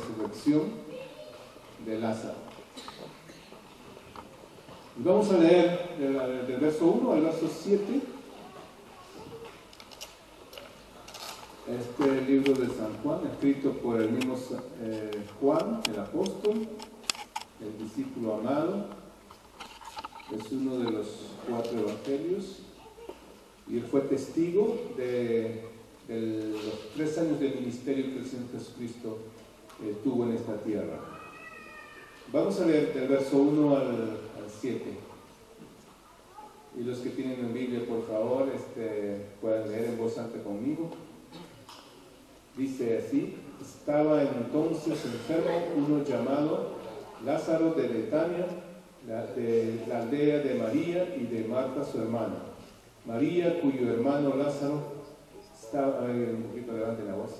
resurrección de Lázaro. Y vamos a leer del verso 1 al verso 7 este libro de San Juan, escrito por el mismo Juan, el apóstol, el discípulo amado. Es uno de los 4 evangelios y él fue testigo de los 3 años de ministerio que el Señor Jesucristo tuvo en esta tierra. Vamos a leer del verso 1 al 7. Y los que tienen en Biblia, por favor, puedan leer en voz alta conmigo. Dice así: estaba entonces enfermo uno llamado Lázaro de Betania, de la aldea de María y de Marta su hermana. María, cuyo hermano Lázaro estaba, un poquito adelante la voz.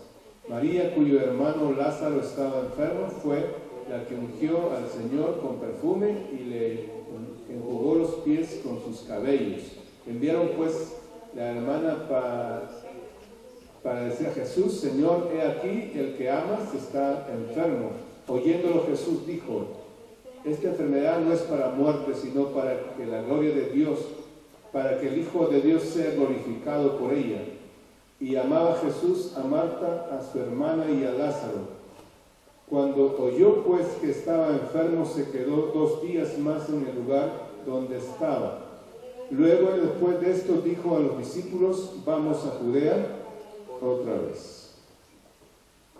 María, cuyo hermano Lázaro estaba enfermo, fue la que ungió al Señor con perfume y le enjugó los pies con sus cabellos. Enviaron pues la hermana para decir a Jesús: Señor, he aquí, el que amas está enfermo. Oyéndolo Jesús dijo: esta enfermedad no es para muerte, sino para que la gloria de Dios, para que el Hijo de Dios sea glorificado por ella. Y amaba Jesús a Marta, a su hermana y a Lázaro. Cuando oyó pues que estaba enfermo, se quedó 2 días más en el lugar donde estaba. Luego, después de esto, dijo a los discípulos: vamos a Judea otra vez.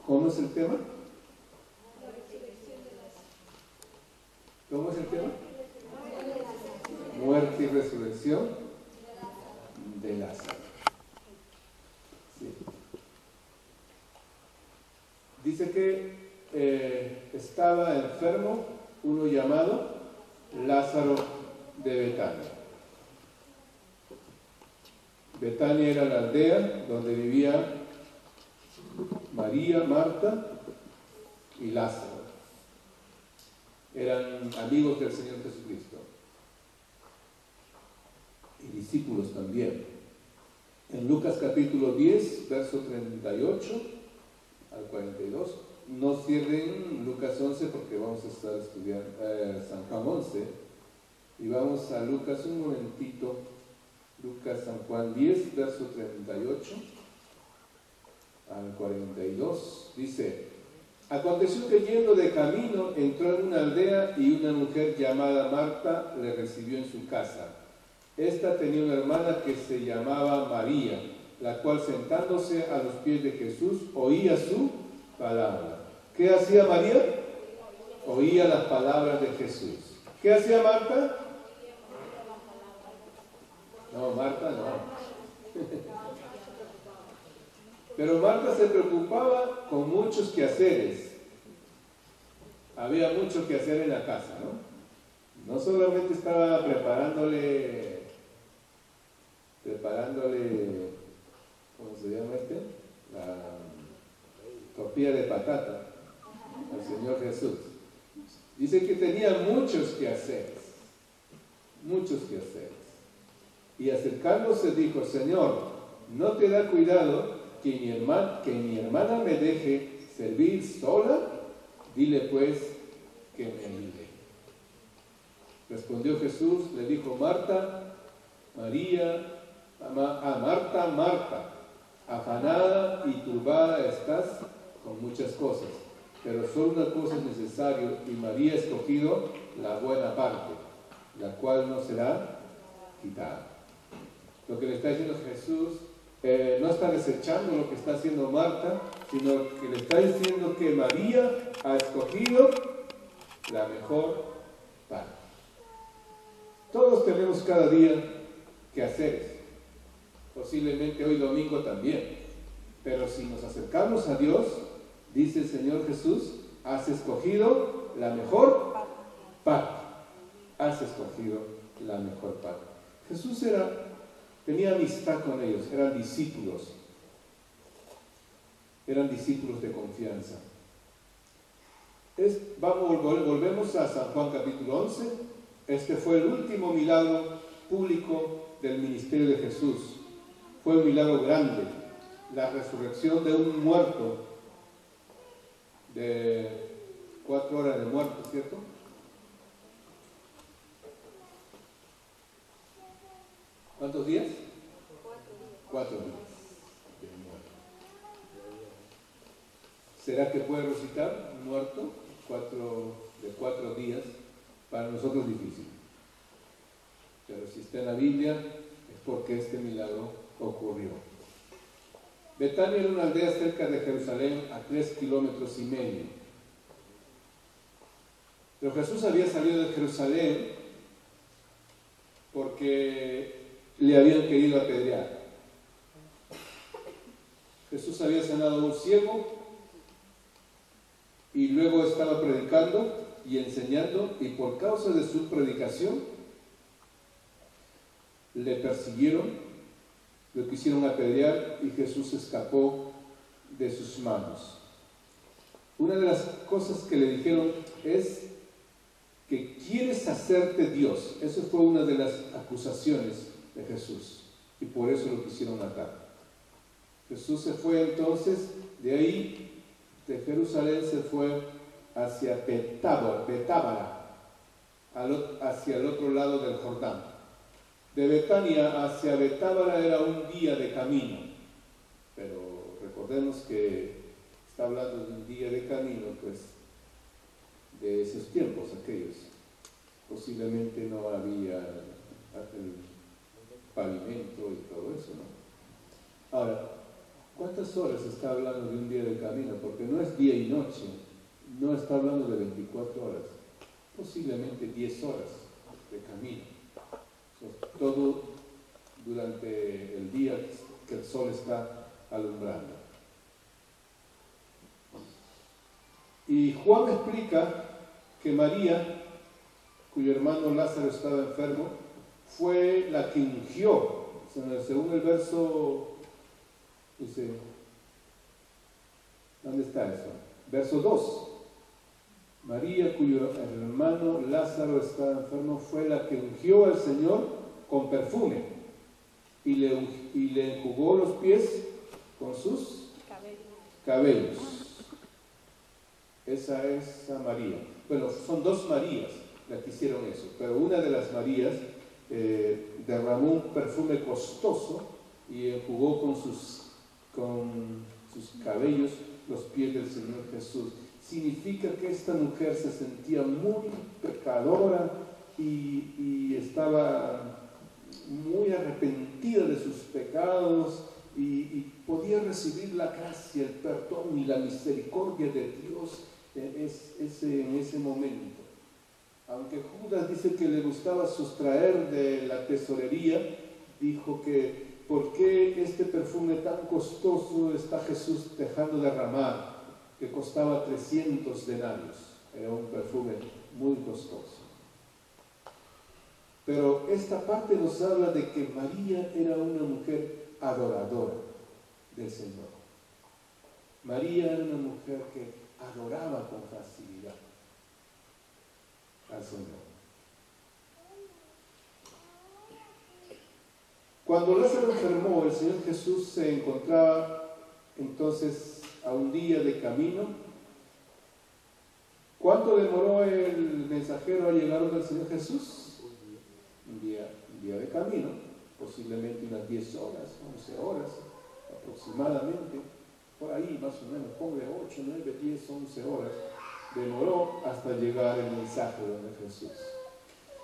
¿Cómo es el tema? ¿Cómo es el tema? Muerte y resurrección de Lázaro. Sí. Dice que estaba enfermo uno llamado Lázaro de Betania. Betania era la aldea donde vivía María, Marta y Lázaro. Eran amigos del Señor Jesucristo y discípulos también. En Lucas capítulo 10, verso 38 al 42, no cierren Lucas 11 porque vamos a estar estudiando San Juan 11, y vamos a Lucas un momentito. Lucas, San Juan 10, verso 38 al 42, dice: aconteció que yendo de camino entró en una aldea y una mujer llamada Marta le recibió en su casa. Esta tenía una hermana que se llamaba María, la cual sentándose a los pies de Jesús oía su palabra. ¿Qué hacía María? Oía las palabras de Jesús. ¿Qué hacía Marta? No, Marta no. Pero Marta se preocupaba con muchos quehaceres. Había mucho que hacer en la casa, ¿no? No solamente estaba preparándole, ¿cómo se llama la tortilla de patata al Señor Jesús. Dice que tenía muchos quehaceres. Y acercándose dijo: Señor, ¿no te da cuidado que mi hermana me deje servir sola? Dile pues que me ayude. Respondió Jesús, le dijo: Marta, Marta, Marta, afanada y turbada estás con muchas cosas, pero solo una cosa es necesario, y María ha escogido la buena parte, la cual no será quitada. Lo que le está diciendo Jesús, no está desechando lo que está haciendo Marta, sino que le está diciendo que María ha escogido la mejor parte. Todos tenemos cada día quehaceres, posiblemente hoy domingo también, pero si nos acercamos a Dios, dice el Señor Jesús: has escogido la mejor parte. Has escogido la mejor parte. Jesús tenía amistad con ellos, eran discípulos de confianza. Volvemos a San Juan capítulo 11. Este fue el último milagro público del ministerio de Jesús. Fue un milagro grande, la resurrección de un muerto de 4 horas de muerto, ¿cierto? ¿Cuántos días? 4 días de muerto. ¿Será que puede resucitar un muerto? 4 días, para nosotros difícil. Pero si está en la Biblia, es porque este milagro ocurrió. Betania era una aldea cerca de Jerusalén, a 3,5 kilómetros. Pero Jesús había salido de Jerusalén porque le habían querido apedrear. Jesús había sanado a un ciego y luego estaba predicando y enseñando, y por causa de su predicación le persiguieron, lo quisieron apedrear y Jesús escapó de sus manos. Una de las cosas que le dijeron es que quieres hacerte Dios. Esa fue una de las acusaciones de Jesús y por eso lo quisieron matar. Jesús se fue entonces de ahí, de Jerusalén, se fue hacia Betábara, hacia el otro lado del Jordán. De Betania hacia Betábara era un día de camino, pero recordemos que está hablando de un día de camino, pues, de esos tiempos aquellos. Posiblemente no había el pavimento y todo eso, ¿no? Ahora, ¿cuántas horas está hablando de un día de camino? Porque no es día y noche, no está hablando de 24 horas, posiblemente 10 horas de camino. Todo durante el día que el sol está alumbrando. Y Juan explica que María, cuyo hermano Lázaro estaba enfermo, fue la que ungió. Según el verso, dice, ¿dónde está eso? Verso 2. María, cuyo hermano Lázaro estaba enfermo, fue la que ungió al Señor con perfume y le enjugó los pies con sus cabellos. Esa es María. Bueno, son 2 Marías las que hicieron eso, pero una de las Marías derramó un perfume costoso y enjugó con sus cabellos los pies del Señor Jesús. Significa que esta mujer se sentía muy pecadora y estaba muy arrepentida de sus pecados y podía recibir la gracia, el perdón y la misericordia de Dios en ese momento. Aunque Judas dice que le gustaba sustraer de la tesorería, dijo que ¿por qué este perfume tan costoso está Jesús dejando derramar? Que costaba 300 denarios. Era un perfume muy costoso. Pero esta parte nos habla de que María era una mujer adoradora del Señor. María era una mujer que adoraba con facilidad al Señor. Cuando Lázaro enfermó, el Señor Jesús se encontraba entonces a un día de camino. ¿Cuánto demoró el mensajero a llegar al Señor Jesús? Un día de camino, posiblemente unas 10 horas, 11 horas aproximadamente, por ahí más o menos, ponle 8, 9, 10, 11 horas, demoró hasta llegar el mensaje de Jesús.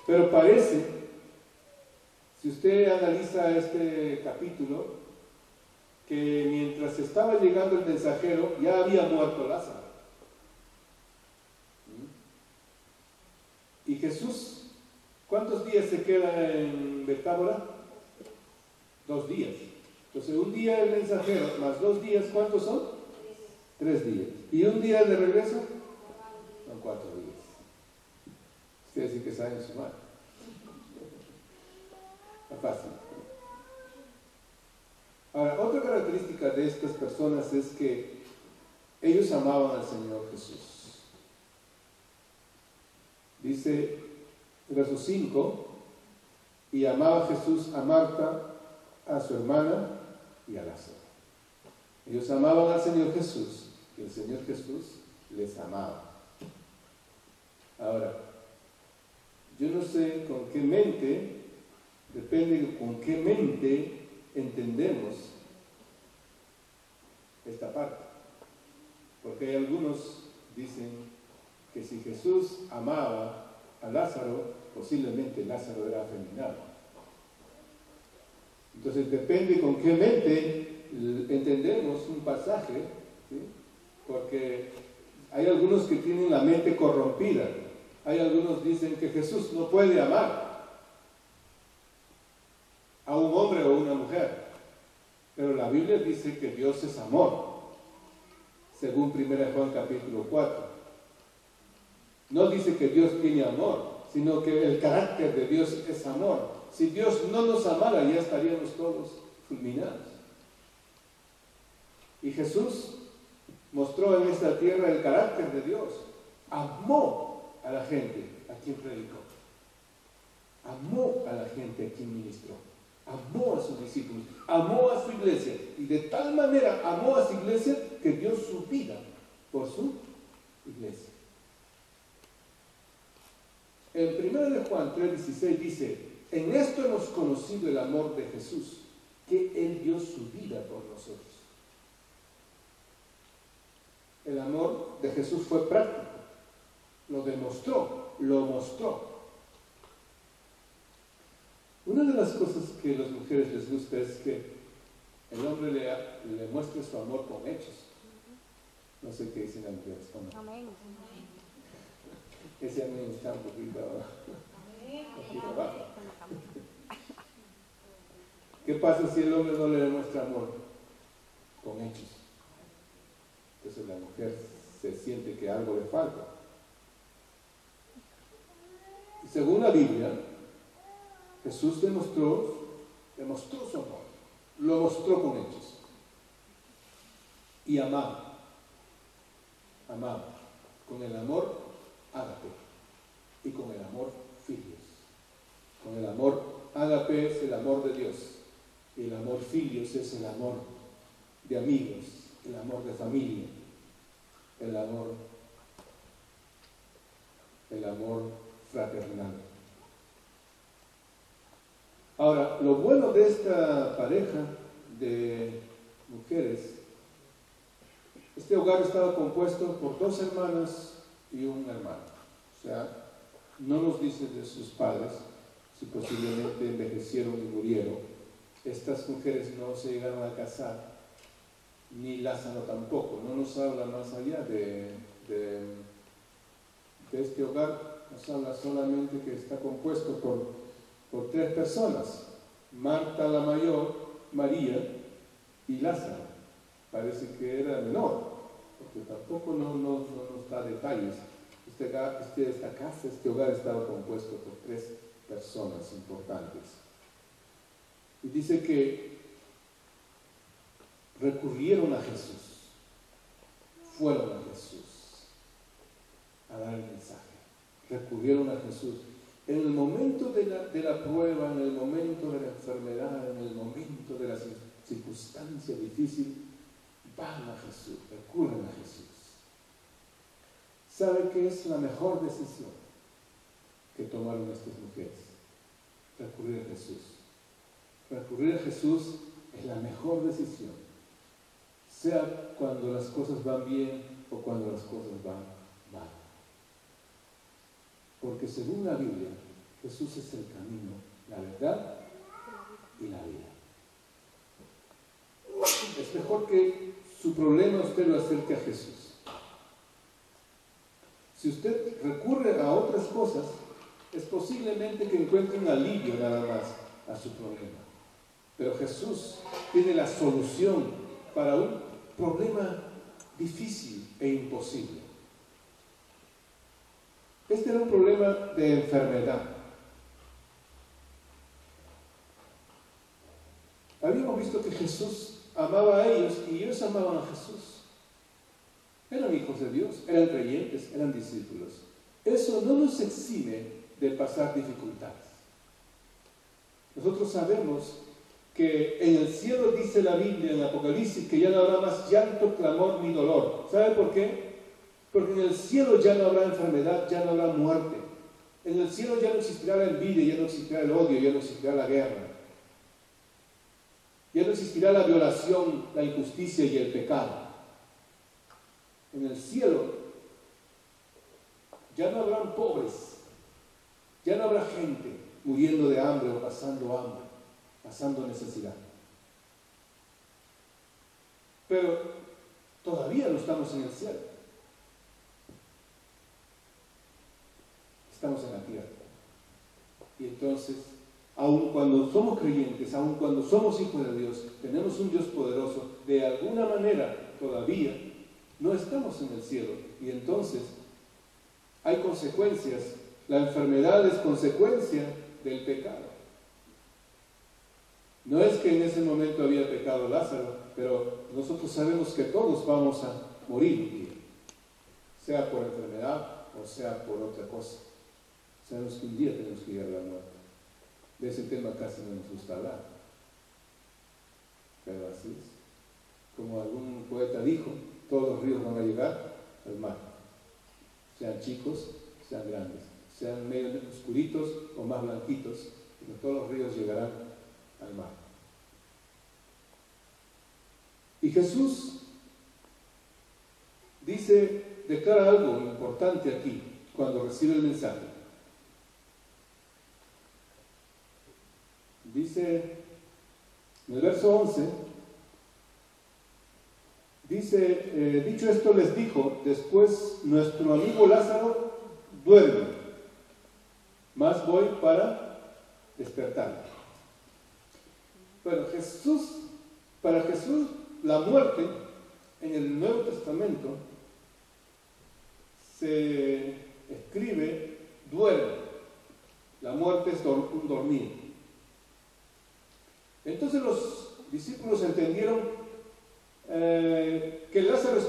Pero parece, si usted analiza este capítulo, que mientras estaba llegando el mensajero, ya había muerto Lázaro. Y Jesús, ¿cuántos días se queda en Betábara? 2 días. Entonces, un día el mensajero, más 2 días, ¿cuántos son? 3 días. ¿Y un día de regreso? Son 4 días. Ustedes sí que saben sumar. Es fácil. Ahora, otra característica de estas personas es que ellos amaban al Señor Jesús. Dice, verso 5, y amaba Jesús a Marta, a su hermana y a Lázaro. Ellos amaban al Señor Jesús, y el Señor Jesús les amaba. Ahora, yo no sé con qué mente, depende con qué mente entendemos esta parte. Porque hay algunos dicen que si Jesús amaba a Lázaro, posiblemente Lázaro era afeminado. Entonces depende con qué mente entendemos un pasaje, ¿sí? Porque hay algunos que tienen la mente corrompida. Hay algunos que dicen que Jesús no puede amar a un hombre o una mujer. Pero la Biblia dice que Dios es amor, según 1 Juan capítulo 4. No dice que Dios tiene amor, sino que el carácter de Dios es amor. Si Dios no nos amara, ya estaríamos todos fulminados. Y Jesús mostró en esta tierra el carácter de Dios. Amó a la gente a quien predicó. Amó a la gente a quien ministró. Amó a sus discípulos. Amó a su iglesia. Y de tal manera amó a su iglesia que dio su vida por su iglesia. En 1 Juan 3:16 dice: en esto hemos conocido el amor de Jesús, que Él dio su vida por nosotros. El amor de Jesús fue práctico, lo demostró, lo mostró. Una de las cosas que a las mujeres les gusta es que el hombre le muestre su amor con hechos. No sé qué dicen las mujeres. Amén. Ese amén está un poquito abajo. ¿Qué pasa si el hombre no le demuestra amor? Con hechos. Entonces la mujer se siente que algo le falta. Y según la Biblia, Jesús demostró su amor. Lo mostró con hechos. Y amaba. Amaba. Con el amor ágape. Y con el amor filios. Con el amor ágape es el amor de Dios. Y el amor filios es el amor de amigos, el amor de familia, el amor fraternal. Ahora, lo bueno de esta pareja de mujeres, este hogar estaba compuesto por 2 hermanas y un hermano. O sea, no nos dice de sus padres, si posiblemente envejecieron y murieron. Estas mujeres no se llegaron a casar, ni Lázaro tampoco. No nos habla más allá de este hogar. Nos habla solamente que está compuesto por 3 personas: Marta la mayor, María y Lázaro. Parece que era menor, porque tampoco no nos da detalles. Esta casa, este hogar estaba compuesto por 3 personas importantes. Y dice que recurrieron a Jesús, fueron a Jesús a dar el mensaje. Recurrieron a Jesús. En el momento de la prueba, en el momento de la enfermedad, en el momento de la circunstancia difícil, van a Jesús, recurren a Jesús. ¿Sabe qué es la mejor decisión que tomaron estas mujeres? Recurrir a Jesús. Recurrir a Jesús es la mejor decisión, sea cuando las cosas van bien o cuando las cosas van mal. Porque según la Biblia, Jesús es el camino, la verdad y la vida. Es mejor que su problema usted lo acerque a Jesús. Si usted recurre a otras cosas, es posiblemente que encuentre un alivio nada más a su problema. Pero Jesús tiene la solución para un problema difícil e imposible. Este era un problema de enfermedad. Habíamos visto que Jesús amaba a ellos y ellos amaban a Jesús. Eran hijos de Dios, eran creyentes, eran discípulos. Eso no nos exime de pasar dificultades. Nosotros sabemos que en el cielo dice la Biblia en Apocalipsis que ya no habrá más llanto, clamor ni dolor. ¿Sabe por qué? Porque en el cielo ya no habrá enfermedad, ya no habrá muerte. En el cielo ya no existirá la envidia, ya no existirá el odio, ya no existirá la guerra. Ya no existirá la violación, la injusticia y el pecado. En el cielo ya no habrán pobres, ya no habrá gente muriendo de hambre o pasando necesidad. Pero todavía no estamos en el cielo. Estamos en la tierra. Y entonces, aun cuando somos creyentes, aun cuando somos hijos de Dios, tenemos un Dios poderoso, de alguna manera todavía no estamos en el cielo. Y entonces hay consecuencias. La enfermedad es consecuencia del pecado. No es que en ese momento había pecado Lázaro, pero nosotros sabemos que todos vamos a morir un día, sea por enfermedad o sea por otra cosa. Sabemos que un día tenemos que llegar a la muerte. De ese tema casi no nos gusta hablar, pero así es. Como algún poeta dijo, todos los ríos van a llegar al mar, sean chicos, sean grandes, sean medio oscuritos o más blanquitos, pero todos los ríos llegarán al mar. Y Jesús declara algo importante aquí cuando recibe el mensaje. Dice en el verso 11, dicho esto les dijo, después nuestro amigo Lázaro duerme, mas voy para despertar. Bueno, para Jesús la muerte en el Nuevo Testamento se escribe duerme. La muerte es un dormir. Entonces los discípulos entendieron que Lázaro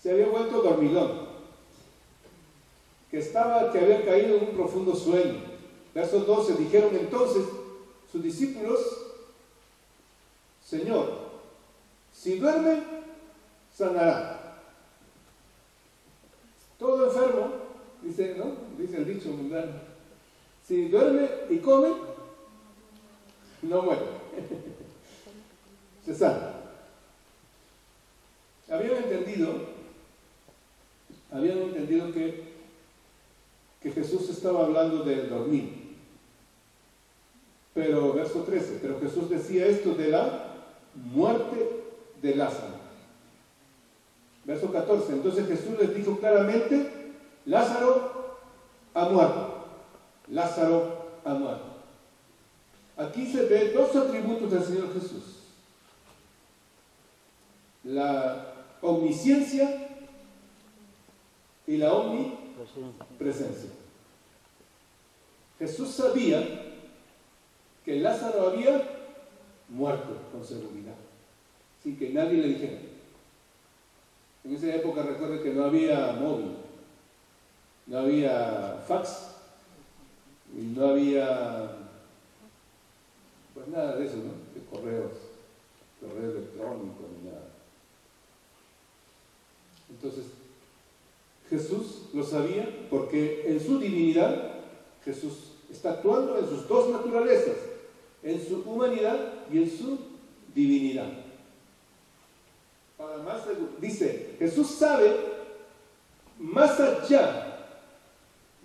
se había vuelto dormilón, que había caído en un profundo sueño. Verso 12, dijeron entonces sus discípulos, Señor, si duerme, sanará. Todo enfermo, dice el dicho mundano, si duerme y come, no muere. Se sana. Habían entendido que Jesús estaba hablando del dormir. Pero, verso 13, pero Jesús decía esto de la muerte de Lázaro. Verso 14, entonces Jesús les dijo claramente, Lázaro ha muerto. Lázaro ha muerto. Aquí se ven dos atributos del Señor Jesús. La omnisciencia y la omnipresencia. Jesús sabía que Lázaro había muerto con seguridad, sin que nadie le dijera. En esa época recuerden que no había móvil, no había fax, y no había pues nada de eso, ¿no? De correo electrónico ni nada. Entonces, Jesús lo sabía porque en su divinidad, Jesús está actuando en sus dos naturalezas, en su humanidad y en su divinidad. Para más, dice, Jesús sabe más allá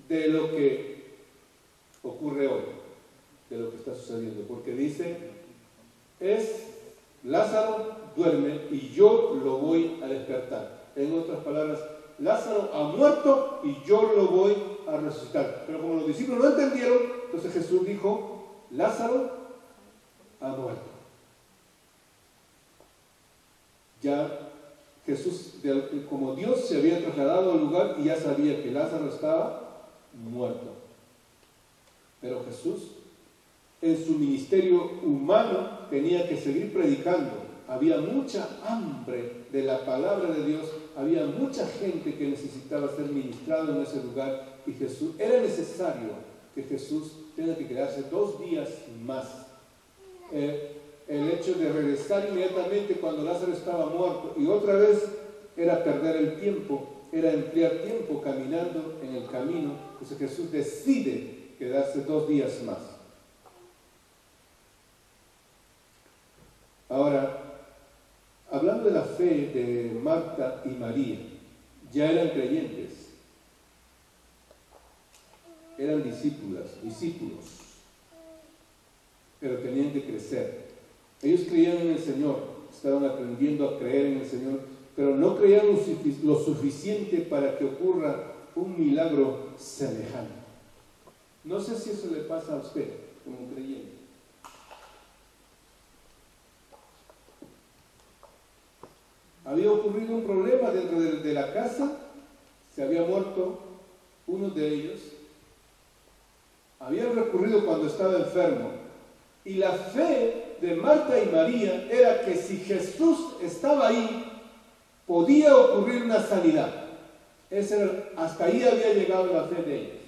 de lo que ocurre hoy, de lo que está sucediendo, porque dice, Lázaro duerme y yo lo voy a despertar. En otras palabras, Lázaro ha muerto y yo lo voy a resucitar. Pero como los discípulos no entendieron, entonces Jesús dijo, Lázaro ha muerto. Ya Jesús, como Dios, se había trasladado al lugar y ya sabía que Lázaro estaba muerto. Pero Jesús, en su ministerio humano, tenía que seguir predicando. Había mucha hambre de la palabra de Dios, había mucha gente que necesitaba ser ministrado en ese lugar y era necesario que Jesús tenga que quedarse 2 días más. El hecho de regresar inmediatamente cuando Lázaro estaba muerto y otra vez era perder el tiempo, era emplear tiempo caminando en el camino. Entonces Jesús decide quedarse 2 días más. Ahora, hablando de la fe de Marta y María, ya eran creyentes, eran discípulos, pero tenían que crecer. Ellos creían en el Señor, estaban aprendiendo a creer en el Señor, pero no creían lo suficiente para que ocurra un milagro semejante. No sé si eso le pasa a usted como un creyente. Había ocurrido un problema dentro de la casa, se había muerto uno de ellos, habían recurrido cuando estaba enfermo, y la fe de Marta y María era que si Jesús estaba ahí, podía ocurrir una sanidad. Hasta ahí había llegado la fe de ellos.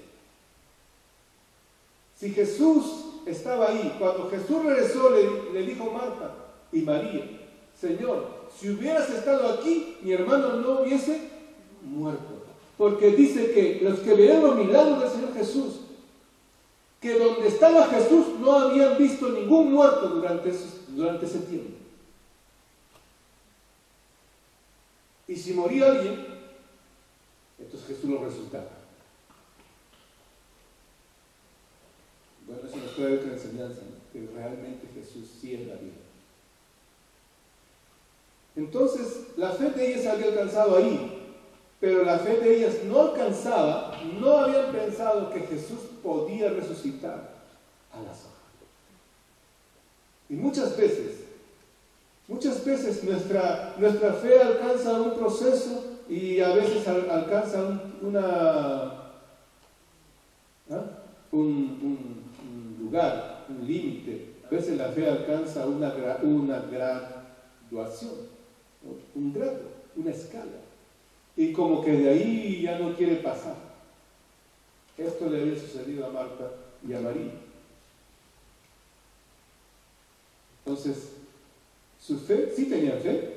Si Jesús estaba ahí, cuando Jesús regresó, le dijo Marta y María: Señor, si hubieras estado aquí, mi hermano no hubiese muerto. Porque dice que los que veían los milagros del Señor Jesús, que donde estaba Jesús no habían visto ningún muerto durante ese tiempo. Y si moría alguien, entonces Jesús lo resucitaba. Bueno, eso nos trae otra enseñanza, ¿no? Que realmente Jesús sí es la vida. Entonces, la fe de ellas había alcanzado ahí, pero la fe de ellas no alcanzaba, no habían pensado que Jesús podía resucitar a Lázaro. Y muchas veces nuestra fe alcanza un proceso y a veces alcanza un lugar, un límite. A veces la fe alcanza una graduación, un grado, una escala. Y como que de ahí ya no quiere pasar. Esto le había sucedido a Marta y a María. Entonces, su fe, sí tenían fe,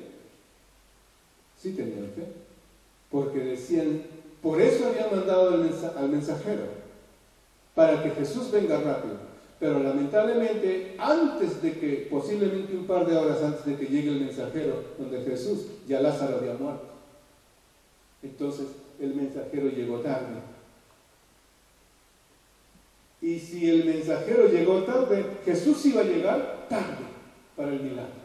porque decían, por eso habían mandado al mensajero, para que Jesús venga rápido. Pero lamentablemente, posiblemente un par de horas antes de que llegue el mensajero donde Jesús, ya Lázaro había muerto. Entonces el mensajero llegó tarde. Y si el mensajero llegó tarde, Jesús iba a llegar tarde para el milagro.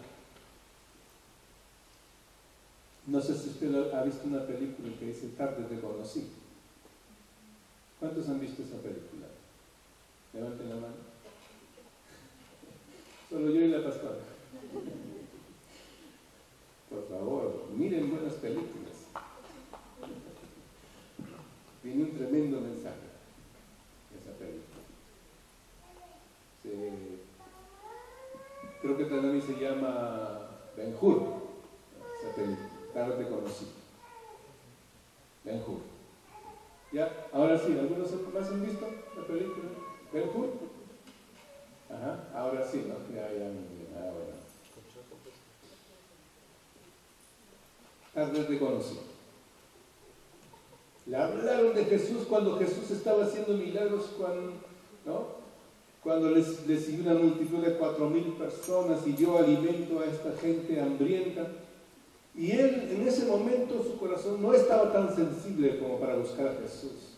No sé si usted ha visto una película que dice Tarde te conocí. ¿Cuántos han visto esa película? Levanten la mano. Solo yo y la pastora. Por favor, miren buenas películas. Tiene un tremendo mensaje esa película. Creo que también se llama Ben-Hur, esa película. Tarde te conocí. Ben-Hur. ¿Ya? Ahora sí, ¿algunos más han visto la película? ¿Ben-Hur? Ajá, ahora sí, ¿no? Ya, ahora. Tarde te conocí. Le hablaron de Jesús cuando Jesús estaba haciendo milagros, cuando le siguió una multitud de 4,000 personas y dio alimento a esta gente hambrienta. Y él, en ese momento, su corazón no estaba tan sensible como para buscar a Jesús.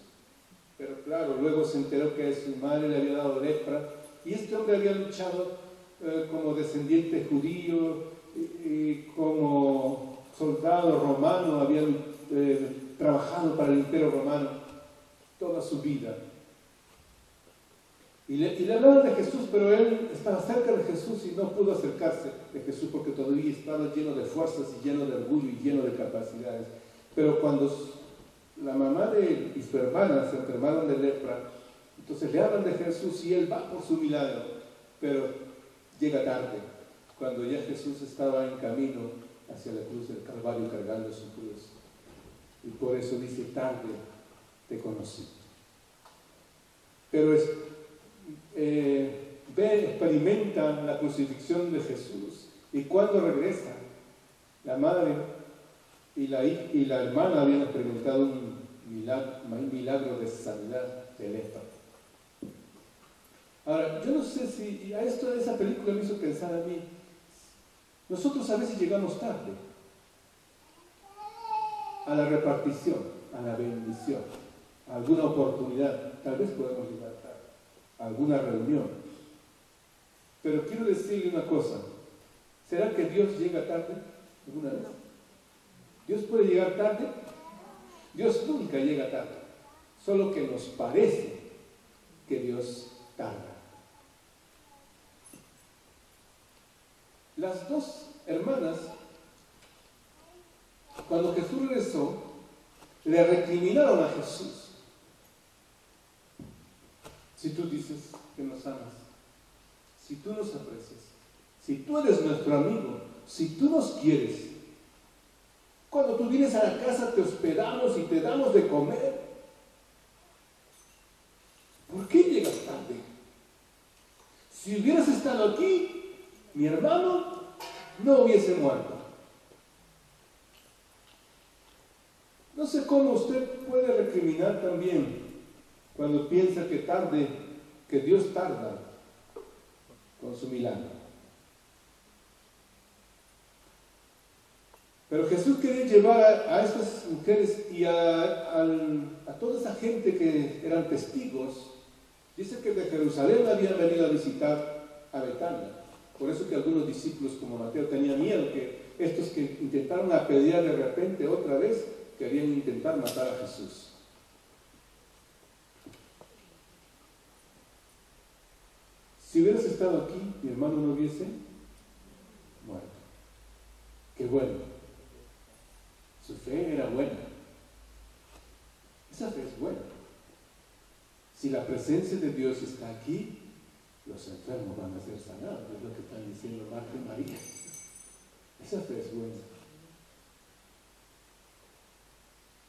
Pero claro, luego se enteró que su madre le había dado lepra, y este hombre había luchado como descendiente judío, y como soldado romano, había trabajado para el Imperio Romano toda su vida. Y le hablaban de Jesús, pero él estaba cerca de Jesús y no pudo acercarse de Jesús porque todavía estaba lleno de fuerzas y lleno de orgullo y lleno de capacidades. Pero cuando la mamá de él y su hermana se enfermaron de lepra, entonces le hablan de Jesús y él va por su milagro, pero llega tarde, cuando ya Jesús estaba en camino hacia la cruz del Calvario cargando su cruz. Y por eso dice, tarde te conocí. Pero experimenta la crucifixión de Jesús, y cuando regresa, la madre y la hermana habían experimentado un milagro de sanidad de lepra. Ahora, yo no sé si a esto de esa película me hizo pensar a mí. Nosotros a veces llegamos tarde a la repartición, a la bendición, a alguna oportunidad. Tal vez podemos llegar tarde a alguna reunión. Pero quiero decirle una cosa. ¿Será que Dios llega tarde alguna vez? ¿Dios puede llegar tarde? Dios nunca llega tarde. Solo que nos parece que Dios tarda. Las dos hermanas, cuando Jesús regresó, le recriminaron a Jesús. Si tú dices que nos amas, si tú nos aprecias, si tú eres nuestro amigo, si tú nos quieres, cuando tú vienes a la casa te hospedamos y te damos de comer, ¿por qué llegas tarde? Si hubieras estado aquí, mi hermano no hubiese muerto. No sé cómo usted puede recriminar también cuando piensa que Dios tarda con su milagro. Pero Jesús quería llevar a estas mujeres y a toda esa gente que eran testigos. Dice que de Jerusalén habían venido a visitar a Betania. Por eso que algunos discípulos como Mateo tenían miedo, que estos que intentaron apedrear de repente otra vez, querían intentar matar a Jesús. Si hubieras estado aquí, mi hermano no hubiese muerto. Qué bueno. Su fe era buena. Esa fe es buena. Si la presencia de Dios está aquí, los enfermos van a ser sanados. Es lo que están diciendo Marta y María. Esa fe es buena.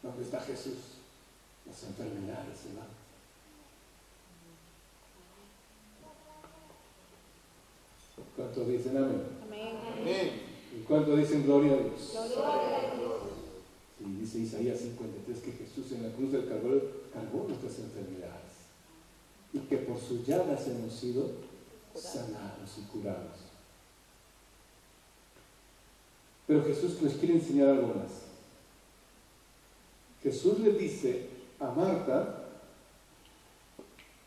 ¿Dónde está Jesús? Las enfermedades se van. ¿Cuántos dicen amén? Amén. ¿Y cuántos dicen gloria a Dios? Gloria a Dios. Sí, dice Isaías 53 que Jesús en la cruz del Calvario cargó nuestras enfermedades y que por sus llagas hemos sido sanados y curados. Pero Jesús les quiere enseñar algo más. Jesús le dice a Marta,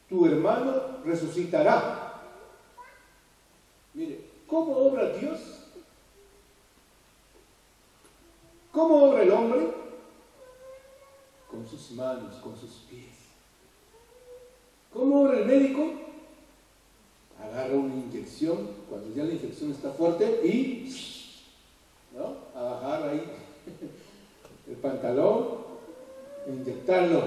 tu hermano resucitará. Mire, ¿cómo obra Dios? ¿Cómo obra el hombre? Con sus manos, con sus pies. ¿Cómo obra el médico? Agarra una inyección, cuando ya la infección está fuerte, y ¿no? A bajar ahí el pantalón, e inyectarlo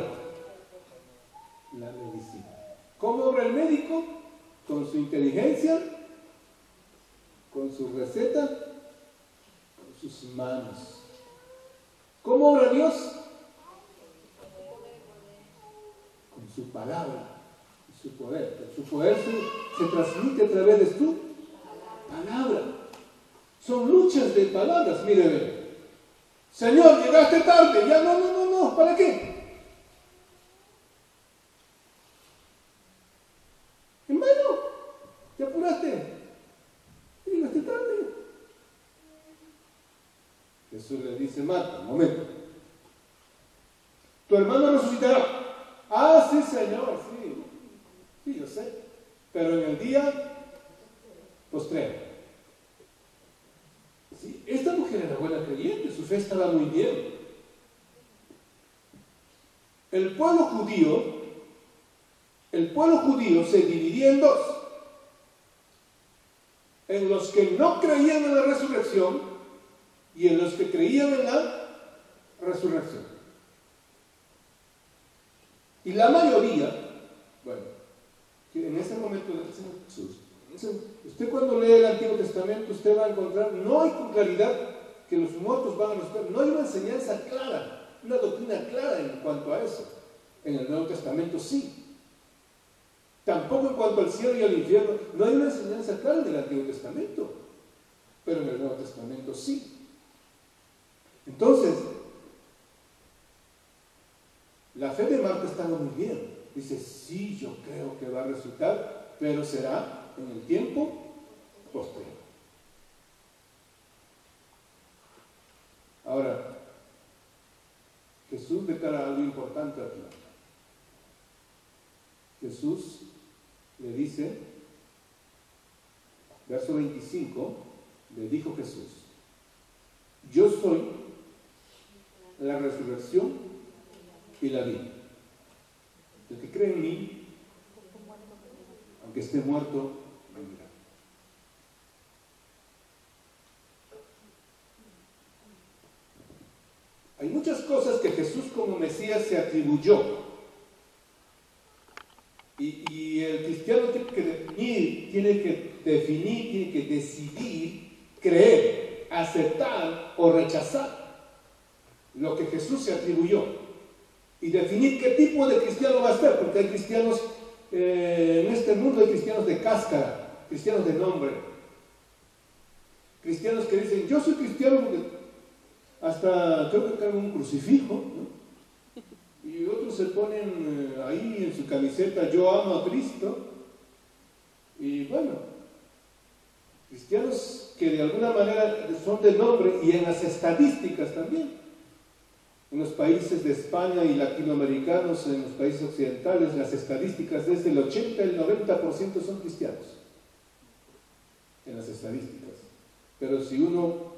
la medicina. ¿Cómo obra el médico? Con su inteligencia, con su receta, con sus manos. ¿Cómo obra Dios? Con su palabra, su poder. Su poder se transmite a través de su palabra. Son luchas de palabras, mire. Señor, llegaste tarde. Ya no, ¿para qué? Hermano, te apuraste. Llegaste tarde. Jesús le dice, Marta, un momento. Tu hermano resucitará. Ah, sí, Señor, sí. Sí, yo sé. Pero en el día postrero. Sí, esta mujer era buena creyente, su fe estaba muy bien. El pueblo judío se dividía en dos. En los que no creían en la resurrección y en los que creían en la resurrección. Y la mayoría, bueno, que en ese momento del Señor Jesús, usted cuando lee el Antiguo Testamento, usted va a encontrar, no hay con claridad que los muertos van a resucitar, no hay una enseñanza clara, una doctrina clara en cuanto a eso. En el Nuevo Testamento sí. Tampoco en cuanto al cielo y al infierno, no hay una enseñanza clara en el Antiguo Testamento, pero en el Nuevo Testamento sí. Entonces, la fe de Marta estaba muy bien. Dice, sí, yo creo que va a resucitar, pero será en el tiempo posterior. Ahora, Jesús declara algo importante aquí. Jesús le dice, verso 25, le dijo Jesús, yo soy la resurrección y la vida. El que cree en mí, aunque esté muerto, vivirá. Hay muchas cosas que Jesús como Mesías se atribuyó. Y el cristiano tiene que definir, tiene que decidir, creer, aceptar o rechazar lo que Jesús se atribuyó. Y definir qué tipo de cristiano va a ser, porque hay cristianos, en este mundo hay cristianos de cáscara, cristianos de nombre. Cristianos que dicen, yo soy cristiano porque hasta creo que cargo un crucifijo, ¿no? Y otros se ponen ahí en su camiseta, yo amo a Cristo. Y bueno, cristianos que de alguna manera son de nombre y en las estadísticas también. En los países de España y latinoamericanos, en los países occidentales, las estadísticas desde el 80 al 90% son cristianos. En las estadísticas. Pero si uno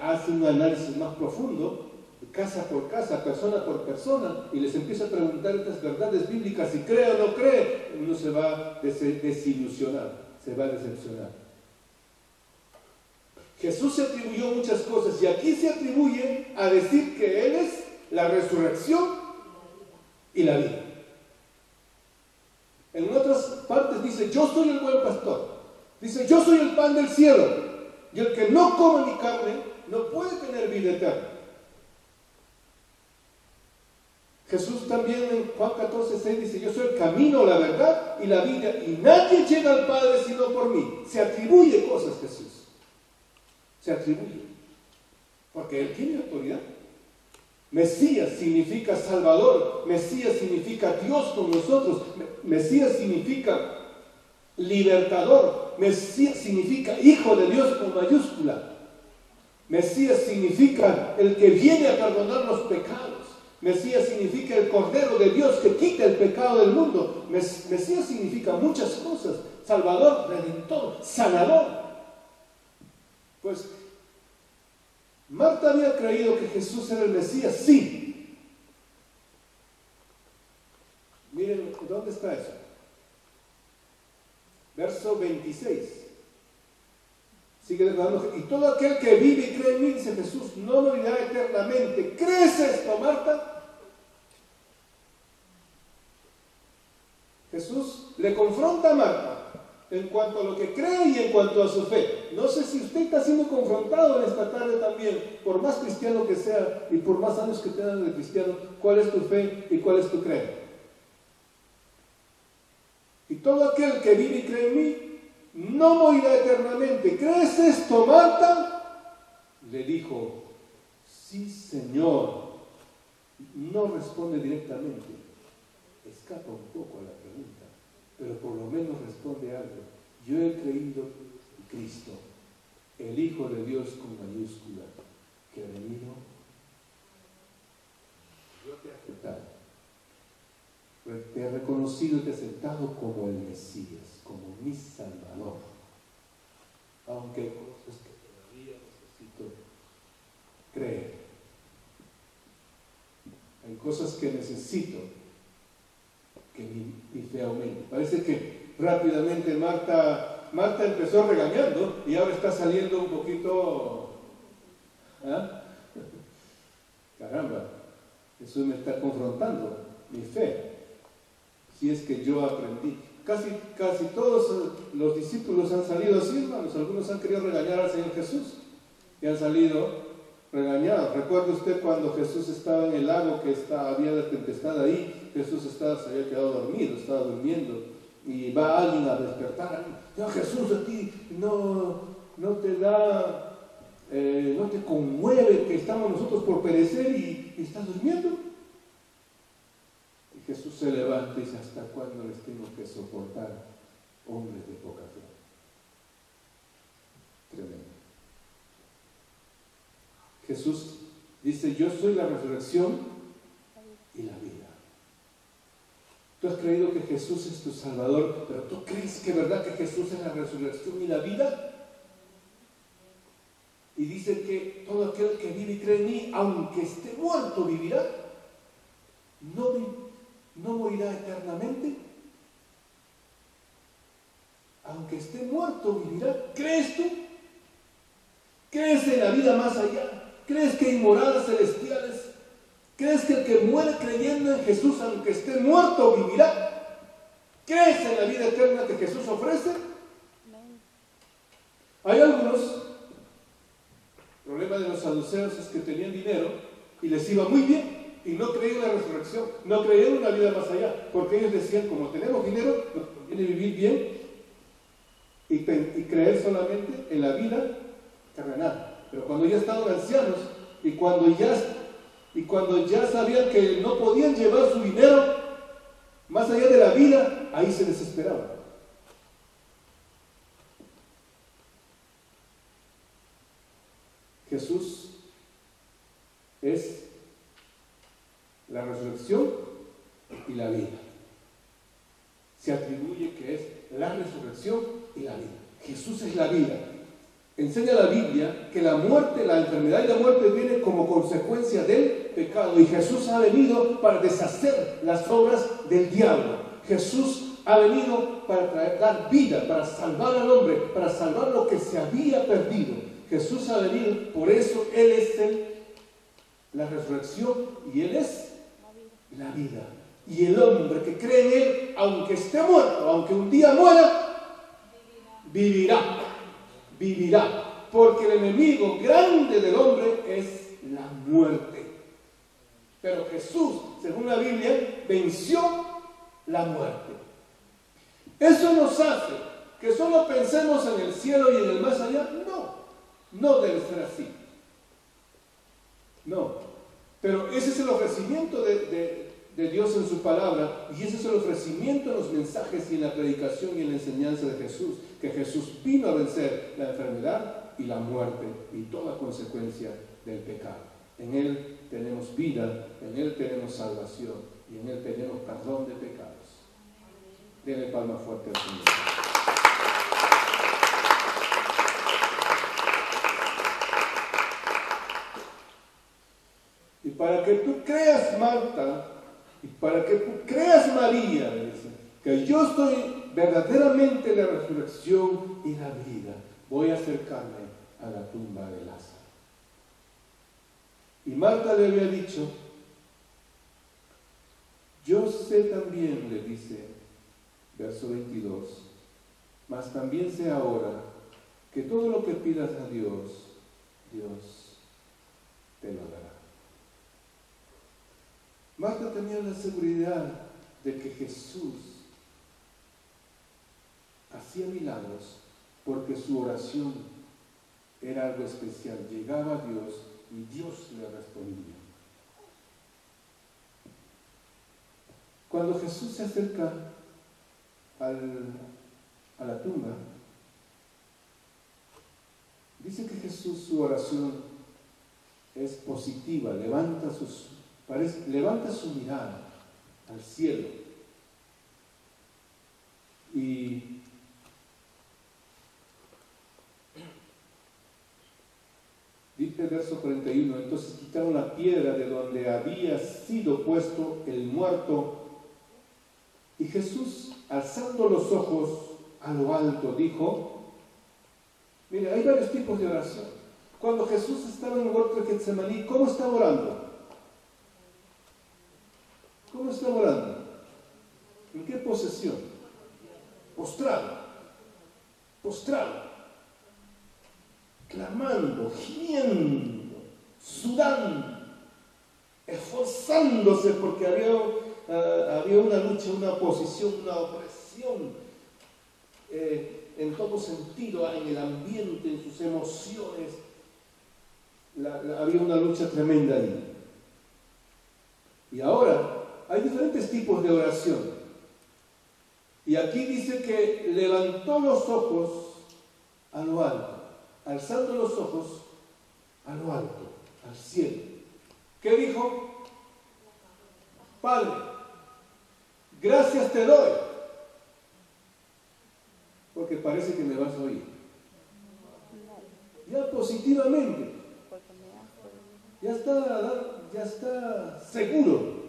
hace un análisis más profundo, casa por casa, persona por persona, y les empieza a preguntar estas verdades bíblicas, si cree o no cree, uno se va a desilusionar, se va a decepcionar. Jesús se atribuyó muchas cosas, y aquí se atribuye a decir que Él es la resurrección y la vida. En otras partes dice, yo soy el buen pastor. Dice, yo soy el pan del cielo, y el que no come mi carne no puede tener vida eterna. Jesús también en Juan 14:6 dice, yo soy el camino, la verdad y la vida, y nadie llega al Padre sino por mí. Se atribuye cosas Jesús. Se atribuye. Porque Él tiene autoridad. Mesías significa Salvador. Mesías significa Dios con nosotros. Mesías significa libertador. Mesías significa Hijo de Dios con mayúscula. Mesías significa el que viene a perdonar los pecados. Mesías significa el Cordero de Dios que quita el pecado del mundo. Mesías significa muchas cosas. Salvador, Redentor, Sanador. Pues, Marta había creído que Jesús era el Mesías, sí. Miren, ¿dónde está eso? Verso 26. Sigue declarando, y todo aquel que vive y cree en mí, dice Jesús, no morirá eternamente. ¿Crees esto, Marta? Jesús le confronta a Marta en cuanto a lo que cree y en cuanto a su fe. No sé si usted está siendo confrontado en esta tarde también, por más cristiano que sea y por más años que tengas de cristiano, cuál es tu fe y cuál es tu creer. Y todo aquel que vive y cree en mí, no morirá eternamente. ¿Crees esto, Marta? Le dijo, sí, Señor. No responde directamente. Escapa un poco a la pregunta, pero por lo menos responde algo. Yo he creído en Cristo, el Hijo de Dios con mayúscula, que ha venido. Yo te he aceptado. Te he reconocido y te he aceptado como el Mesías, como mi Salvador. Aunque hay cosas que todavía necesito creer. Hay cosas que necesito que mi fe aumente. Parece que rápidamente Marta empezó regañando y ahora está saliendo un poquito. Caramba, Jesús me está confrontando mi fe. Si es que yo aprendí. Casi todos los discípulos han salido así, hermanos. Algunos han querido regañar al Señor Jesús y han salido regañados. ¿Recuerda usted cuando Jesús estaba en el lago, que había la tempestad ahí? Jesús se había quedado dormido, estaba durmiendo, y va alguien a despertar. No, Jesús, a ti no te conmueve que estamos nosotros por perecer y estás durmiendo. Y Jesús se levanta y dice, ¿hasta cuándo les tengo que soportar, hombres de poca fe? Tremendo. Jesús dice, yo soy la resurrección y la vida. Tú has creído que Jesús es tu Salvador, pero ¿tú crees que es verdad que Jesús es la resurrección y la vida? Y dice que todo aquel que vive y cree en mí, aunque esté muerto, vivirá. No morirá eternamente. Aunque esté muerto, vivirá. ¿Crees tú? ¿Crees en la vida más allá? ¿Crees que hay moradas celestiales? ¿Crees que el que muere creyendo en Jesús, aunque esté muerto, vivirá? ¿Crees en la vida eterna que Jesús ofrece? Hay algunos, el problema de los saduceos es que tenían dinero y les iba muy bien y no creían en la resurrección, no creían en una vida más allá, porque ellos decían, como tenemos dinero, nos conviene vivir bien y creer solamente en la vida terrenal. Pero cuando ya estaban ancianos y cuando ya sabían que no podían llevar su dinero más allá de la vida, ahí se desesperaban. Jesús es la resurrección y la vida. Se atribuye que es la resurrección y la vida. Jesús es la vida. Enseña la Biblia que la muerte, la enfermedad y la muerte vienen como consecuencia del pecado. Y Jesús ha venido para deshacer las obras del diablo. Jesús ha venido para dar vida, para salvar al hombre, para salvar lo que se había perdido. Jesús ha venido, por eso Él es la resurrección y Él es la vida. Y el hombre que cree en Él, aunque esté muerto, aunque un día muera, vivirá. Vivirá. Porque el enemigo grande del hombre es la muerte. Pero Jesús, según la Biblia, venció la muerte. ¿Eso nos hace que solo pensemos en el cielo y en el más allá? No. No debe ser así. No. Pero ese es el ofrecimiento de Dios en su palabra, y ese es el ofrecimiento en los mensajes y en la predicación y en la enseñanza de Jesús, que Jesús vino a vencer la enfermedad y la muerte y toda consecuencia del pecado. En Él tenemos vida, en Él tenemos salvación y en Él tenemos perdón de pecados. Denle palma fuerte al Señor. Y para que tú creas, Marta, y para que tú creas, María, dice, que yo estoy verdaderamente en la resurrección y la vida, voy a acercarme a la tumba de Lázaro. Y Marta le había dicho, yo sé también, le dice, verso 22, mas también sé ahora que todo lo que pidas a Dios, Dios te lo dará. Marta tenía la seguridad de que Jesús hacía milagros porque su oración era algo especial. Llegaba a Dios y Dios le respondía. Cuando Jesús se acerca a la tumba, dice que Jesús, su oración es positiva, levanta su mirada al cielo y dice el verso 41, entonces quitaron la piedra de donde había sido puesto el muerto y Jesús, alzando los ojos a lo alto, dijo, mire, hay varios tipos de oración. Cuando Jesús estaba en el huerto de Getsemaní, ¿cómo estaba orando? ¿Cómo estaba orando? ¿En qué posición? Postrado, clamando, gimiendo, sudando, esforzándose porque había una lucha, una oposición, una opresión en todo sentido, en el ambiente, en sus emociones. Había una lucha tremenda ahí. Y ahora, hay diferentes tipos de oración. Y aquí dice que levantó los ojos a lo alto, alzando los ojos a lo alto, al cielo. ¿Qué dijo? Padre, gracias te doy, porque parece que me vas a oír. Ya positivamente, ya está seguro.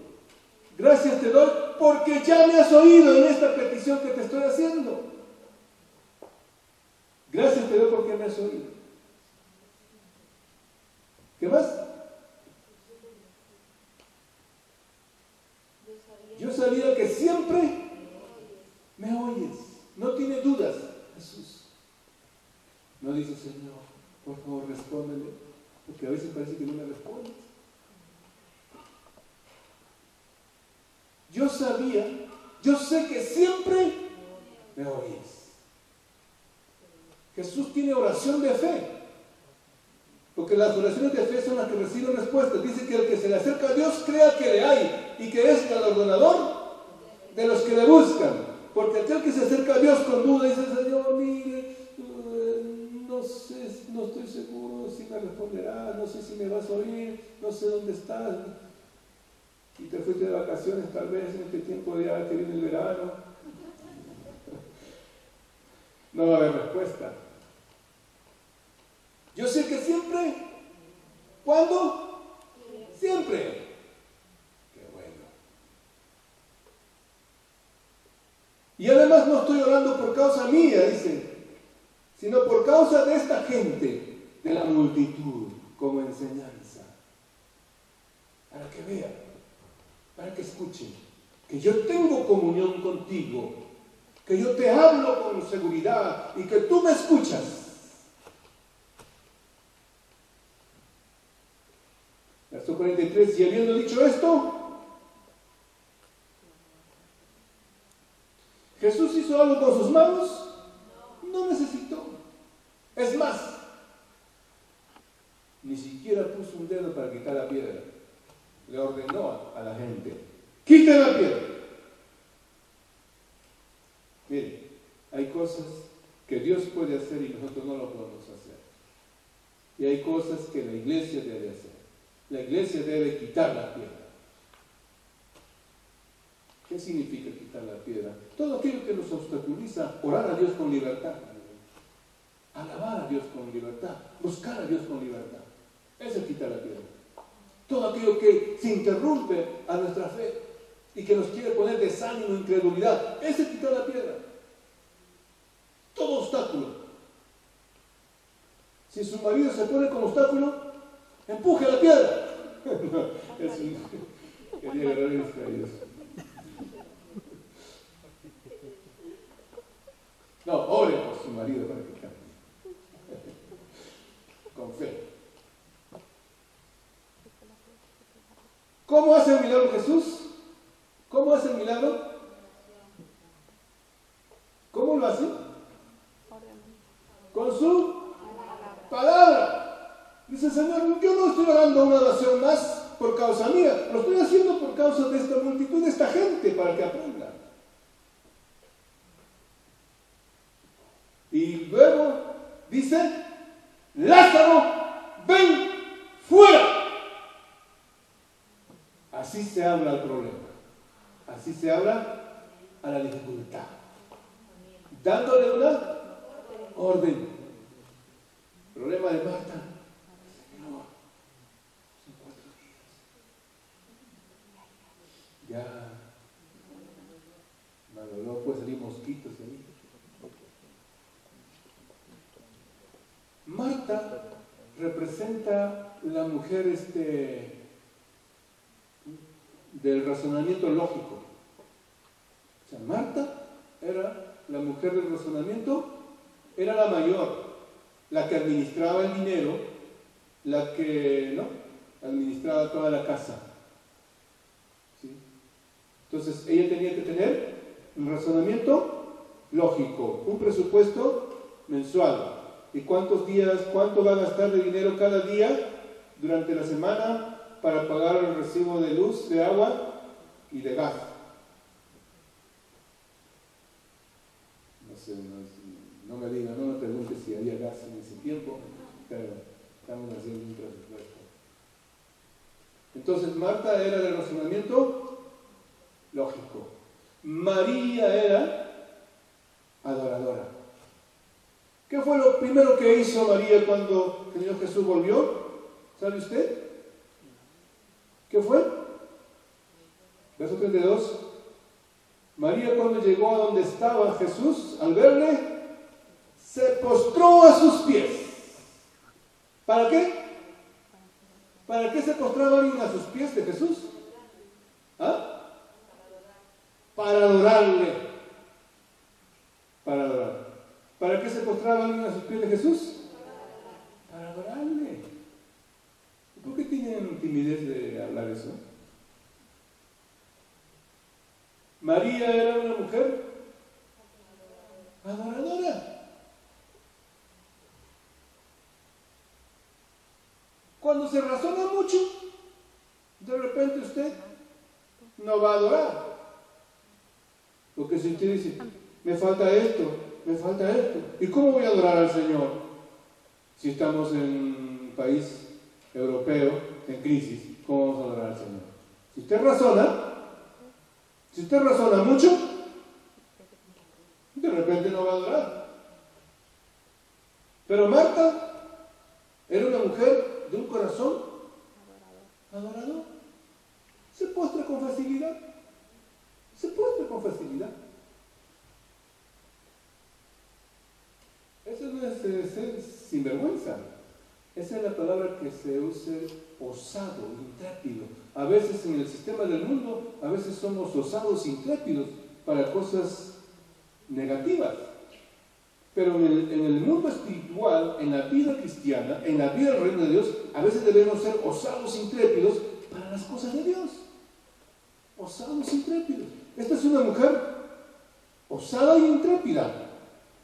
Gracias te doy porque ya me has oído en esta petición que te estoy haciendo. Gracias te doy porque me has oído. ¿Qué más? Yo sabía que siempre me oyes. No tiene dudas, Jesús. No dice, Señor, por favor, respóndeme, porque a veces parece que no me respondes. Yo sé que siempre me oyes. Jesús tiene oración de fe, porque las oraciones de fe son las que reciben respuestas. Dice que el que se le acerca a Dios crea que le hay y que es galardonador de los que le buscan. Porque aquel que se acerca a Dios con duda dice, Señor, mire, no sé, no estoy seguro si me responderá, no sé si me vas a oír, no sé dónde estás. Y te fuiste de vacaciones tal vez en este tiempo ya que viene el verano. No va a haber respuesta. Yo sé que siempre, ¿cuándo? Siempre. Qué bueno. Y además no estoy orando por causa mía, dice, sino por causa de esta gente, de la multitud, como enseñanza. Para que vean, para que escuchen, que yo tengo comunión contigo, que yo te hablo con seguridad y que tú me escuchas. Verso 43, y habiendo dicho esto, ¿Jesús hizo algo con sus manos? No necesitó. Es más, ni siquiera puso un dedo para quitar la piedra. Le ordenó a la gente, quiten la piedra. Miren, hay cosas que Dios puede hacer y nosotros no lo podemos hacer. Y hay cosas que la iglesia debe hacer. La iglesia debe quitar la piedra. ¿Qué significa quitar la piedra? Todo aquello que nos obstaculiza orar a Dios con libertad, alabar a Dios con libertad, buscar a Dios con libertad. Eso es quitar la piedra. Todo aquello que se interrumpe a nuestra fe y que nos quiere poner desánimo, incredulidad, eso es quitar la piedra. Todo obstáculo. Si su marido se pone como obstáculo, empuje la piedra. No, es un... Quería agarrar distraídos. No, ore por su marido para que cambie. Con fe. ¿Cómo hace el milagro Jesús? ¿Cómo hace el milagro? ¿Cómo lo hace? Con su palabra. Dice el Señor, yo no estoy orando una oración más por causa mía, lo estoy haciendo por causa de esta multitud, de esta gente, para que aprendan. Y luego dice, Lázaro, ven fuera. Así se habla al problema. Así se habla a la dificultad. Dándole una orden. Problema de Marta. Señor, son 4 días. Ya. No puede salir mosquitos ahí. Marta representa la mujer del razonamiento lógico. O sea, Marta era la mujer del razonamiento, era la mayor, la que administraba el dinero, la que administraba toda la casa. ¿Sí? Entonces ella tenía que tener un razonamiento lógico, un presupuesto mensual. ¿Y cuánto va a gastar de dinero cada día durante la semana para pagar el recibo de luz, de agua y de Gad. No sé, no me digan, no me pregunte si había gas en ese tiempo, pero estamos haciendo un presupuesto. Entonces Marta era del razonamiento lógico. María era adoradora. ¿Qué fue lo primero que hizo María cuando el Señor Jesús volvió? ¿Sabe usted? ¿Qué fue? Verso 32. María, cuando llegó a donde estaba Jesús, al verle, se postró a sus pies. ¿Para qué? ¿Para qué se postraba alguien a sus pies de Jesús? ¿Ah? Para adorarle. Para adorar. ¿Para qué se postraba alguien a sus pies de Jesús? Para adorarle. ¿Por qué tienen timidez de hablar eso? María era una mujer adoradora. Cuando se razona mucho, de repente usted no va a adorar. Porque si usted dice, me falta esto, me falta esto, ¿y cómo voy a adorar al Señor? Si estamos en un país europeo en crisis, ¿cómo vamos a adorar al Señor? Si usted razona mucho, de repente no va a adorar. Pero Marta era una mujer de un corazón adorador. Se postra con facilidad. Se postra con facilidad. Eso no es ser sinvergüenza. Esa es la palabra que se usa, osado, intrépido. A veces en el sistema del mundo, a veces somos osados, intrépidos para cosas negativas. Pero en el mundo espiritual, en la vida cristiana, en la vida del reino de Dios, a veces debemos ser osados, intrépidos para las cosas de Dios. Osados, intrépidos. Esta es una mujer osada y intrépida.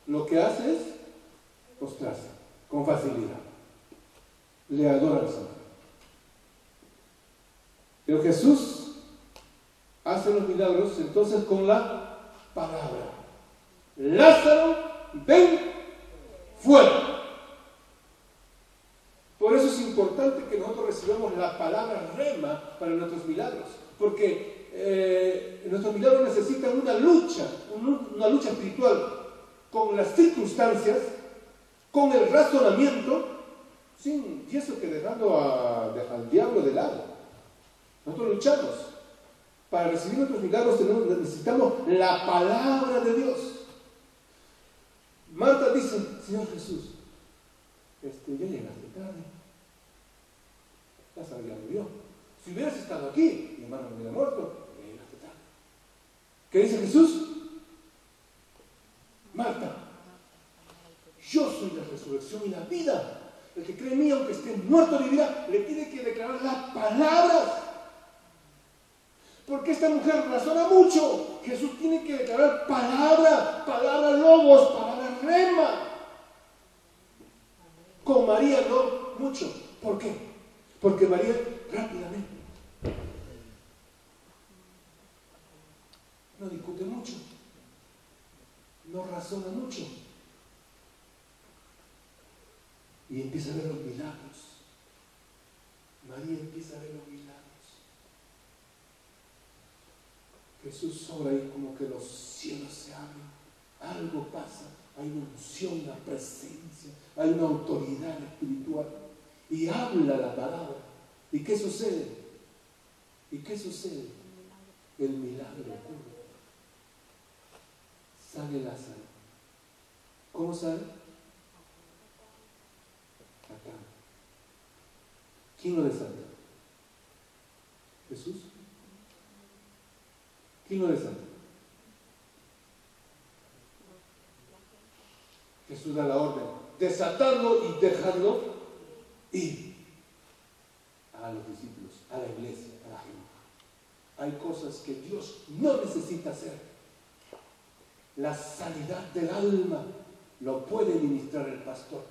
Lo que hace es postrarse con facilidad. Le adora al Señor. Pero Jesús hace los milagros entonces con la palabra. Lázaro, ven fuera. Por eso es importante que nosotros recibamos la palabra rema para nuestros milagros, porque nuestros milagros necesitan una lucha espiritual con las circunstancias, con el razonamiento, y eso que dejando al diablo de lado. Nosotros luchamos. Para recibir nuestros milagros necesitamos la palabra de Dios. Marta dice, Señor Jesús, ya llegaste tarde. Lázaro ya murió. Si hubieras estado aquí, mi hermano no hubiera muerto, ya llegaste tarde. ¿Qué dice Jesús? Marta, yo soy la resurrección y la vida. El que cree en mí, aunque esté muerto, vivirá. Le tiene que declarar las palabras. Porque esta mujer razona mucho. Jesús tiene que declarar palabra logos, palabra rema. Con María no mucho. ¿Por qué? Porque María rápidamente no discute mucho, no razona mucho, y empieza a ver los milagros. María empieza a ver los milagros. Jesús obra y como que los cielos se abren, algo pasa, hay una unción, una presencia, hay una autoridad espiritual, y habla la palabra. ¿Y qué sucede? ¿Y qué sucede? El milagro ocurre. Sale Lázaro. ¿Cómo sale? Acá. ¿Quién lo desata? ¿Jesús? ¿Quién lo desata? Jesús da la orden, desatarlo y dejarlo ir a los discípulos, a la iglesia, a la gente. Hay cosas que Dios no necesita hacer. La sanidad del alma lo puede ministrar el pastor.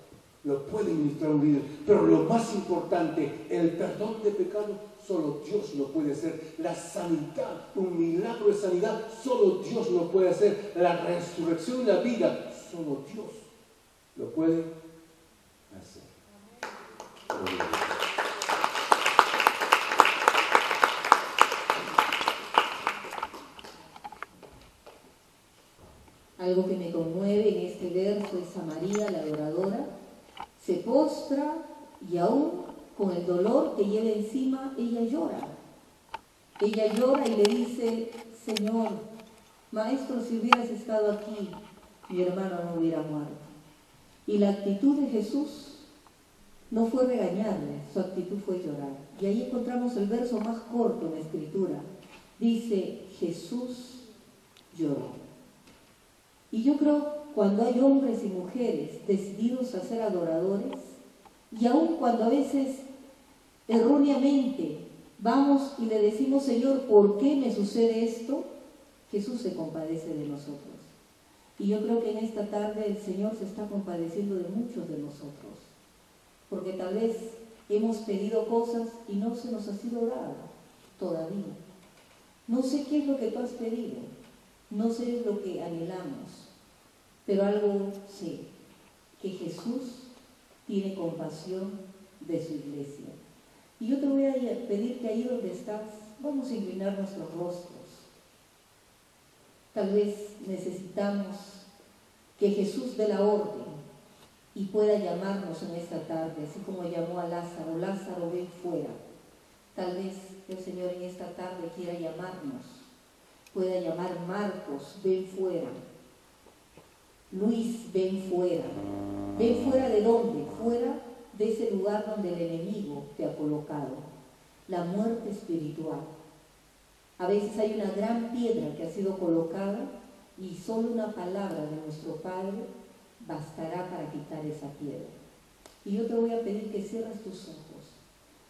lo puede ministrar un líder, pero lo más importante, el perdón de pecado, solo Dios lo puede hacer. La sanidad, un milagro de sanidad, solo Dios lo puede hacer. La resurrección y la vida, solo Dios lo puede hacer. Algo que me conmueve en este verso es a María, la adoradora, se postra y aún con el dolor que lleva encima, ella llora. Ella llora y le dice: Señor, Maestro, si hubieras estado aquí, mi hermano no hubiera muerto. Y la actitud de Jesús no fue regañarle, su actitud fue llorar. Y ahí encontramos el verso más corto en la Escritura. Dice: Jesús lloró. Y yo creo, cuando hay hombres y mujeres decididos a ser adoradores, y aun cuando a veces erróneamente vamos y le decimos: Señor, ¿por qué me sucede esto?, Jesús se compadece de nosotros. Y yo creo que en esta tarde el Señor se está compadeciendo de muchos de nosotros, porque tal vez hemos pedido cosas y no se nos ha sido dado todavía. No sé qué es lo que tú has pedido, no sé lo que anhelamos, pero algo sé, que Jesús tiene compasión de su iglesia. Y yo te voy a pedir que ahí donde estás, vamos a inclinar nuestros rostros. Tal vez necesitamos que Jesús dé la orden y pueda llamarnos en esta tarde, así como llamó a Lázaro: Lázaro, ven fuera. Tal vez el Señor en esta tarde quiera llamarnos, pueda llamar: Marcos, ven fuera. Luis, ven fuera. ¿Ven fuera de dónde? Fuera de ese lugar donde el enemigo te ha colocado, la muerte espiritual. A veces hay una gran piedra que ha sido colocada y solo una palabra de nuestro Padre bastará para quitar esa piedra. Y yo te voy a pedir que cierres tus ojos.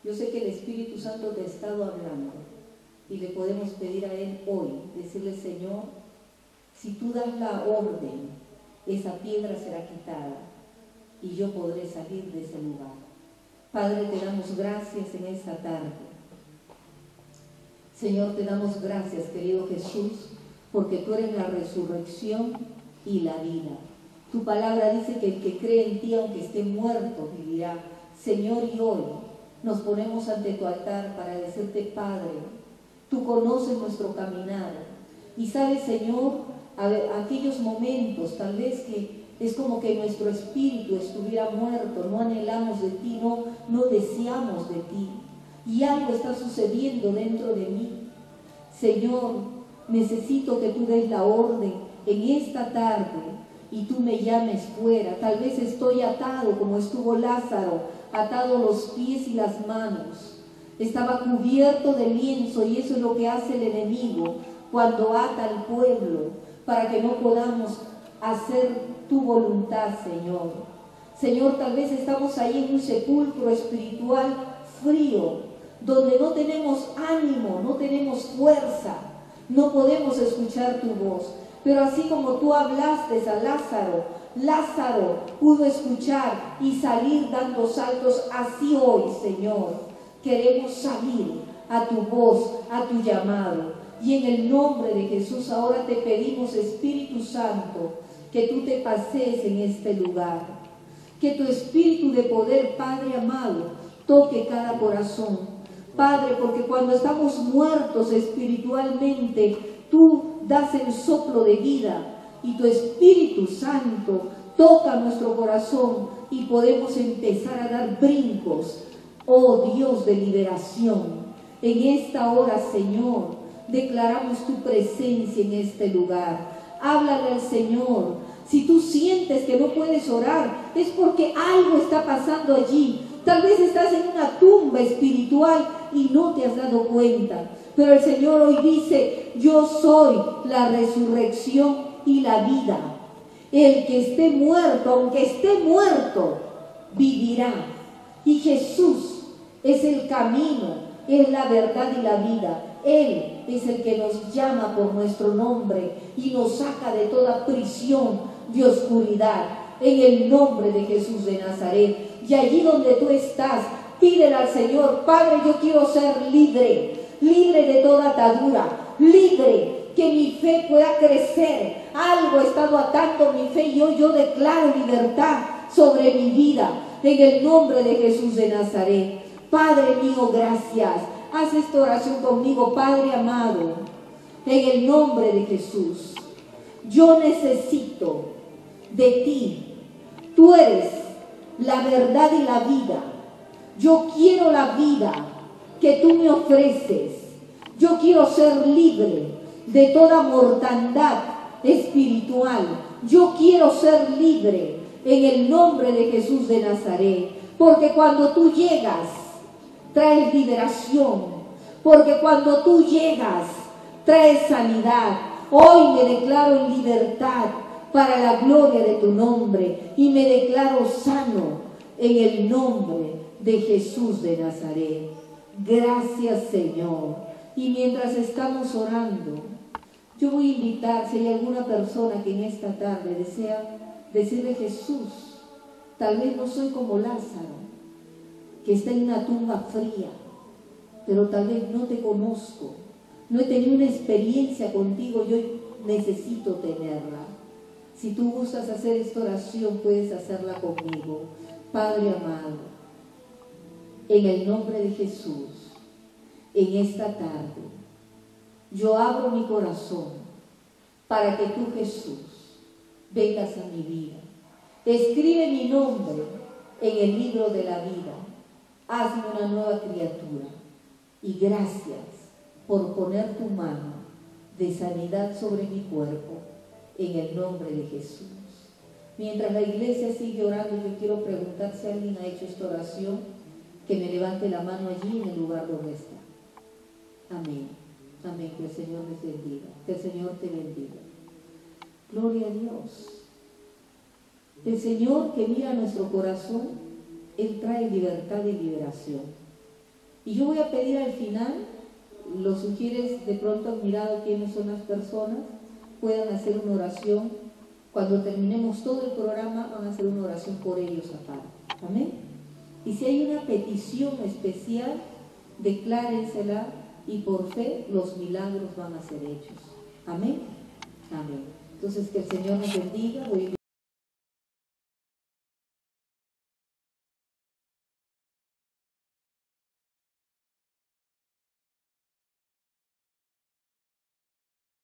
Yo sé que el Espíritu Santo te ha estado hablando y le podemos pedir a Él hoy, decirle: Señor, si tú das la orden, esa piedra será quitada y yo podré salir de ese lugar. Padre, te damos gracias en esta tarde. Señor, te damos gracias, querido Jesús, porque tú eres la resurrección y la vida. Tu palabra dice que el que cree en ti, aunque esté muerto, vivirá. Señor, y hoy nos ponemos ante tu altar para decirte: Padre, tú conoces nuestro caminar y sabes, Señor, aquellos momentos tal vez que es como que nuestro espíritu estuviera muerto, no anhelamos de ti, no deseamos de ti, y algo está sucediendo dentro de mí. Señor, necesito que tú des la orden en esta tarde y tú me llames fuera. Tal vez estoy atado como estuvo Lázaro, atado los pies y las manos. Estaba cubierto de lienzo, y eso es lo que hace el enemigo cuando ata al pueblo para que no podamos hacer tu voluntad, Señor. Señor, tal vez estamos ahí en un sepulcro espiritual frío, donde no tenemos ánimo, no tenemos fuerza, no podemos escuchar tu voz. Pero así como tú hablaste a Lázaro, Lázaro pudo escuchar y salir dando saltos. Así hoy, Señor, queremos salir a tu voz, a tu llamado. Y en el nombre de Jesús ahora te pedimos, Espíritu Santo, que tú te pasees en este lugar. Que tu espíritu de poder, Padre amado, toque cada corazón. Padre, porque cuando estamos muertos espiritualmente, tú das el soplo de vida y tu Espíritu Santo toca nuestro corazón y podemos empezar a dar brincos, oh Dios de liberación. En esta hora, Señor, declaramos tu presencia en este lugar. Háblale al Señor. Si tú sientes que no puedes orar, es porque algo está pasando allí. Tal vez estás en una tumba espiritual y no te has dado cuenta. Pero el Señor hoy dice: yo soy la resurrección y la vida. El que esté muerto, aunque esté muerto, vivirá. Y Jesús es el camino, es la verdad y la vida. Él es el que nos llama por nuestro nombre y nos saca de toda prisión de oscuridad. en el nombre de Jesús de Nazaret. Y allí donde tú estás, pídele al Señor: Padre, yo quiero ser libre, libre de toda atadura, libre, que mi fe pueda crecer. Algo ha estado atando mi fe y hoy yo declaro libertad sobre mi vida, en el nombre de Jesús de Nazaret. Padre mío, gracias. Haz esta oración conmigo. Padre amado, en el nombre de Jesús, yo necesito de ti. Tú eres la verdad y la vida. Yo quiero la vida que tú me ofreces. Yo quiero ser libre de toda mortandad espiritual. Yo quiero ser libre en el nombre de Jesús de Nazaret. Porque cuando tú llegas, traes liberación. Porque cuando tú llegas, traes sanidad. Hoy me declaro en libertad para la gloria de tu nombre y me declaro sano en el nombre de Jesús de Nazaret. Gracias, Señor. Y mientras estamos orando, yo voy a invitar, si hay alguna persona que en esta tarde desea decirle: Jesús, tal vez no soy como Lázaro, que está en una tumba fría, pero tal vez no te conozco, no he tenido una experiencia contigo, yo necesito tenerla. Si tú gustas hacer esta oración, puedes hacerla conmigo. Padre amado, en el nombre de Jesús, en esta tarde, yo abro mi corazón para que tú, Jesús, vengas a mi vida. Escribe mi nombre en el libro de la vida. Hazme una nueva criatura. Y gracias por poner tu mano de sanidad sobre mi cuerpo, en el nombre de Jesús. Mientras la iglesia sigue orando, yo quiero preguntar si alguien ha hecho esta oración, que me levante la mano allí en el lugar donde está. Amén. Amén. Que el Señor les bendiga. Que el Señor te bendiga. Gloria a Dios. El Señor, que mira nuestro corazón, Él trae libertad y liberación. Y yo voy a pedir al final, los sugieres, de pronto han mirado quiénes son las personas, puedan hacer una oración. Cuando terminemos todo el programa, van a hacer una oración por ellos aparte. Amén. Y si hay una petición especial, declárensela, y por fe los milagros van a ser hechos. Amén. Amén. Entonces, que el Señor nos bendiga.